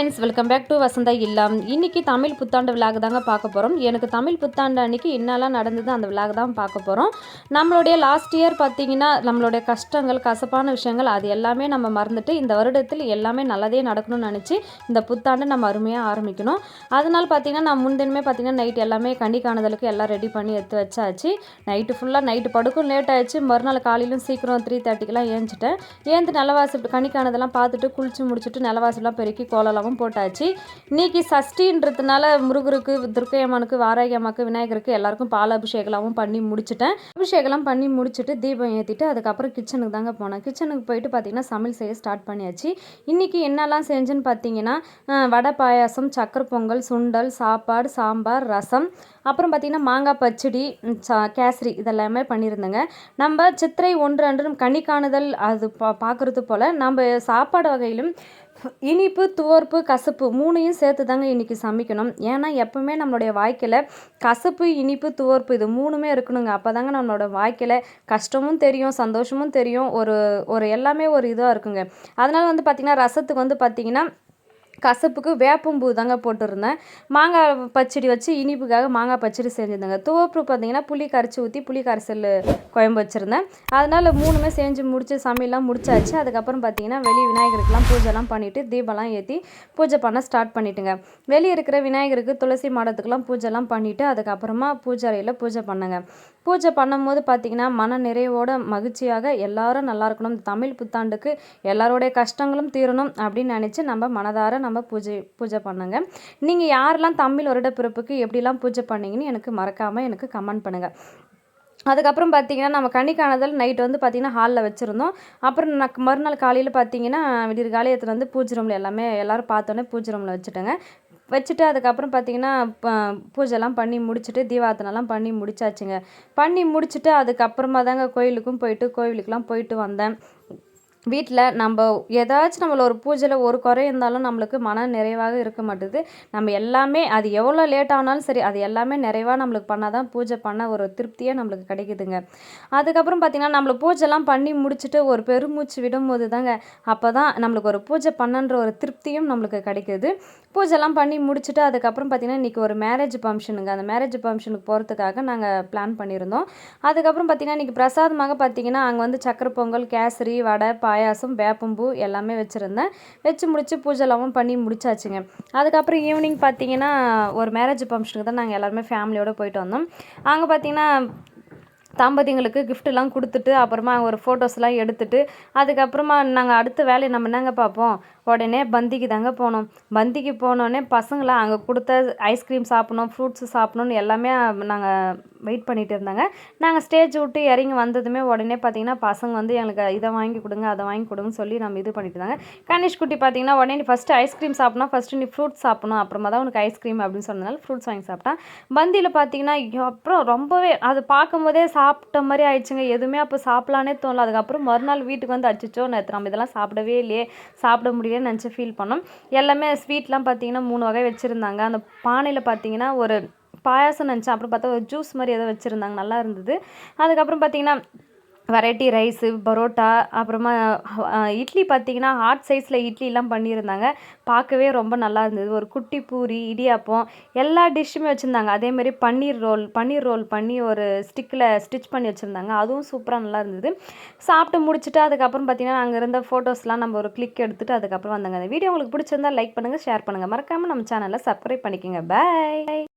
Friends, welcome back to Vasantha இல்லம். இன்றைக்கி தமிழ் புத்தாண்டு விழாக் தாங்க பார்க்க போகிறோம். எனக்கு தமிழ் புத்தாண்டு அன்றைக்கி என்னெல்லாம் நடந்தது அந்த விழாக் தான் பார்க்க போகிறோம். நம்மளுடைய லாஸ்ட் இயர் பார்த்திங்கன்னா நம்மளுடைய கஷ்டங்கள், கசப்பான விஷயங்கள் அது எல்லாமே நம்ம மறந்துட்டு இந்த வருடத்தில் எல்லாமே நல்லதே நடக்கணும்னு நினச்சி இந்த புத்தாண்டு நம்ம அருமையாக ஆரம்பிக்கணும். அதனால் பார்த்திங்கன்னா நான் முன்தினமே பார்த்திங்கன்னா நைட் எல்லாமே கனி காணுதலுக்கு எல்லாம் ரெடி பண்ணி எடுத்து வச்சாச்சு. நைட்டு ஃபுல்லாக நைட்டு படுக்கும் லேட் ஆகிடுச்சு. மறுநாள் காலையிலும் சீக்கிரம் 3:30க்கெலாம் ஏஞ்சிட்டேன். ஏந்து நிலவாசி கனி காணுதெல்லாம் பார்த்துட்டு குளித்து முடிச்சுட்டு நிலவாசிலாம் பெருக்கி கோலம்லாம் போட்டாச்சு. இன்றைக்கி சஷ்டின்றதுனால முருகருக்கு, துர்க்கையம்மனுக்கு, வாராகி அம்மாவுக்கு, விநாயகருக்கு எல்லாருக்கும் பால் அபிஷேகம்லாம் பண்ணி முடிச்சுட்டேன். அபிஷேகம்லாம் பண்ணி முடிச்சுட்டு தீபம் ஏற்றிட்டு அதுக்கப்புறம் கிச்சனுக்கு தாங்க போனேன். கிச்சனுக்கு போயிட்டு பார்த்திங்கன்னா சமையல் செய்ய ஸ்டார்ட் பண்ணியாச்சு. இன்றைக்கி என்னெல்லாம் செஞ்சுன்னு பார்த்தீங்கன்னா வடை, பாயாசம், சக்கரை பொங்கல், சுண்டல், சாப்பாடு, சாம்பார், ரசம், அப்புறம் பார்த்திங்கன்னா மாங்காய் பச்சடி, கேசரி இதெல்லாமே பண்ணியிருந்தேங்க. நம்ம சித்திரை 1 அன்று கனி காணுதல் அது பார்க்குறது போல் நம்ம சாப்பாடு வகையிலும் இனிப்பு, துவர்ப்பு, கசப்பு 3யும் சேர்த்து தாங்க இன்றைக்கி சமைக்கணும். ஏன்னா எப்போவுமே நம்மளுடைய வாழ்க்கையில் கசப்பு, இனிப்பு, துவர்ப்பு இது 3மே இருக்கணுங்க. அப்போ தாங்க நம்மளோட வாழ்க்கையில் கஷ்டமும் தெரியும், சந்தோஷமும் தெரியும், ஒரு எல்லாமே ஒரு இதாக இருக்குங்க. அதனால் வந்து பார்த்திங்கன்னா ரசத்துக்கு வந்து பார்த்திங்கன்னா கசப்புக்கு வேப்பம்பூ தாங்க போட்டிருந்தேன். மாங்காய் பச்சடி வச்சு இனிப்புக்காக மாங்காய் பச்சடி செஞ்சுருந்தேங்க. துவர்ப்பு பார்த்திங்கன்னா புளி கரைச்சி ஊற்றி புளி கரைசல் குழம்பு வச்சுருந்தேன். அதனால் 3மே செஞ்சு முடித்து சமையல்லாம் முடிச்சாச்சு. அதுக்கப்புறம் பார்த்திங்கன்னா வெளியே விநாயகருக்கெலாம் பூஜைலாம் பண்ணிவிட்டு தீபம்லாம் ஏற்றி பூஜை பண்ண ஸ்டார்ட் பண்ணிவிட்டுங்க. வெளியே இருக்கிற விநாயகருக்கு துளசி மாடத்துக்கெலாம் பூஜைலாம் பண்ணிவிட்டு அதுக்கப்புறமா பூஜை அறையில் பூஜை பண்ணேங்க. பூஜை பண்ணும்போது பார்த்திங்கன்னா மன நிறைவோட மகிழ்ச்சியாக எல்லோரும் நல்லா இருக்கணும், தமிழ் புத்தாண்டுக்கு எல்லாரோடைய கஷ்டங்களும் தீரணும் அப்படின்னு நினச்சி நம்ம மனதார நம்ம பூஜை பண்ணுங்க. நீங்கள் யாரெல்லாம் தமிழ் வருட பிறப்புக்கு எப்படிலாம் பூஜை பண்ணீங்கன்னு எனக்கு மறக்காமல் எனக்கு கமெண்ட் பண்ணுங்கள். அதுக்கப்புறம் பார்த்திங்கன்னா நம்ம கனி காணுதல் நைட்டு வந்து பார்த்திங்கன்னா ஹாலில் வச்சுருந்தோம். அப்புறம் மறுநாள் காலையில் பார்த்திங்கன்னா விடியற் காலை எடுத்துகிட்டு வந்து பூஜை ரூமில் எல்லோரும் பார்த்தோன்னே பூஜை ரூமில் வச்சுட்டு அதுக்கப்புறம் பார்த்திங்கன்னா பூஜைலாம் பண்ணி முடிச்சுட்டு தீபார்த்தனைலாம் பண்ணி முடிச்சாச்சுங்க. பண்ணி முடிச்சுட்டு அதுக்கப்புறமா தாங்க கோவிலுக்கெலாம் போயிட்டு வந்தேன். வீட்டில் நம்ம ஏதாச்சும் நம்மள ஒரு பூஜையில் ஒரு குறை இருந்தாலும் நம்மளுக்கு மன நிறைவாக இருக்க மாட்டுது. நம்ம எல்லாமே அது எவ்வளோ லேட் ஆனாலும் சரி அது எல்லாமே நிறைவாக நம்மளுக்கு பண்ணால் தான் பூஜை பண்ண ஒரு திருப்தியே நம்மளுக்கு கிடைக்குதுங்க. அதுக்கப்புறம் பார்த்திங்கன்னா நம்மளை பூஜைலாம் பண்ணி முடிச்சுட்டு ஒரு பெருமூச்சு விடும்போது தாங்க அப்போ தான் நம்மளுக்கு ஒரு பூஜை பண்ணன்ற ஒரு திருப்தியும் நம்மளுக்கு கிடைக்கிது. பூஜைலாம் பண்ணி முடிச்சுட்டு அதுக்கப்புறம் பார்த்திங்கன்னா இன்றைக்கி ஒரு மேரேஜ் ஃபங்க்ஷனுங்க. அந்த மேரேஜ் ஃபங்க்ஷனுக்கு போகிறதுக்காக நாங்கள் பிளான் பண்ணியிருந்தோம். அதுக்கப்புறம் பார்த்திங்கன்னா இன்றைக்கி பிரசாதமாக பார்த்திங்கன்னா அங்கே வந்து சக்கரை பொங்கல், கேசரி, வடை, பாயாசம், வேப்பம்பூ எல்லாமே வச்சுருந்தேன். வச்சு முடித்து பூஜைலாம் பண்ணி முடிச்சாச்சுங்க. அதுக்கப்புறம் ஈவினிங் பார்த்திங்கன்னா ஒரு மேரேஜ் ஃபங்க்ஷனுக்கு தான் நாங்கள் எல்லாருமே ஃபேமிலியோடு போயிட்டு வந்தோம். அங்கே பார்த்திங்கன்னா தம்பதிங்களுக்கு கிஃப்ட்டெல்லாம் கொடுத்துட்டு அப்புறமா ஒரு ஃபோட்டோஸ்லாம் எடுத்துகிட்டு அதுக்கப்புறமா நாங்கள் அடுத்த வேலையை நம்ம என்னங்க பார்ப்போம், உடனே பந்திக்கு தாங்க போனோம். பந்திக்கு போனோடனே பசங்களாம் அங்கே கொடுத்த ஐஸ்கிரீம் சாப்பிட்ணும், ஃப்ரூட்ஸு சாப்பிட்ணுன்னு எல்லாமே நாங்கள் வெயிட் பண்ணிகிட்டு இருந்தாங்க. நாங்கள் ஸ்டேஜ் விட்டு இறங்கி வந்ததுமே உடனே பார்த்திங்கன்னா பசங்க வந்து எங்களுக்கு இதை வாங்கி கொடுங்க, அதை வாங்கி கொடுங்கன்னு சொல்லி நம்ம இது பண்ணிட்டு இருந்தாங்க. கணேஷ் குட்டி பார்த்திங்கன்னா உடனே நீ ஃபஸ்ட்டு ஐஸ்கிரீம் சாப்பிட்ணும், ஃபஸ்ட்டு நீ ஃப்ரூட்ஸ் சாப்பிட்ணும், அப்புறமா தான் உனக்கு ஐஸ்கிரீம் அப்படின்னு சொன்னதுனால ஃப்ரூட்ஸ் வாங்கி சாப்பிட்டான். பந்தியில் பார்த்திங்கன்னா அப்புறம் ரொம்பவே அது பார்க்கும்போதே சாப்பிட்ட மாதிரி ஆயிடுச்சுங்க. எதுவுமே அப்போ சாப்பிட்லானே தோணல. அதுக்கப்புறம் மறுநாள் வீட்டுக்கு வந்து அச்சோ நேற்று நம்ம இதெல்லாம் சாப்பிடவே இல்லையே, சாப்பிட முடியலன்னு நினச்சி ஃபீல் பண்ணோம். எல்லாமே ஸ்வீட்லாம் பார்த்திங்கன்னா 3 வகை வச்சுருந்தாங்க. அந்த பானையில் பார்த்திங்கன்னா ஒரு பாயாசம் நினச்சேன், அப்புறம் பார்த்தா ஒரு ஜூஸ் மாதிரி ஏதோ வச்சுருந்தாங்க, நல்லா இருந்தது. அதுக்கப்புறம் பார்த்திங்கன்னா வெரைட்டி ரைஸு, பரோட்டா, அப்புறமா இட்லி பார்த்திங்கன்னா ஹாட் சைஸில் இட்லிலாம் பண்ணியிருந்தாங்க. பார்க்கவே ரொம்ப நல்லா இருந்தது. ஒரு குட்டி பூரி, இடியாப்பம் எல்லா டிஷ்ஷுமே வச்சுருந்தாங்க. அதேமாதிரி பன்னீர் ரோல் பண்ணி ஒரு ஸ்டிக்கில் ஸ்டிச் பண்ணி வச்சுருந்தாங்க. அதுவும் சூப்பராக நல்லா இருந்தது. சாப்பிட்டு முடிச்சுட்டு அதுக்கப்புறம் பார்த்திங்கன்னா அங்கே இருந்த ஃபோட்டோஸ்லாம் நம்ம ஒரு கிளிக் எடுத்துகிட்டு அதுக்கப்புறம் வந்தாங்க. அந்த வீடியோ உங்களுக்கு பிடிச்சிருந்தா லைக் பண்ணுங்கள், ஷேர் பண்ணுங்கள், மறக்காமல் நம்ம சேனலை சப்ஸ்கிரைப் பண்ணிக்கோங்க. பாய்.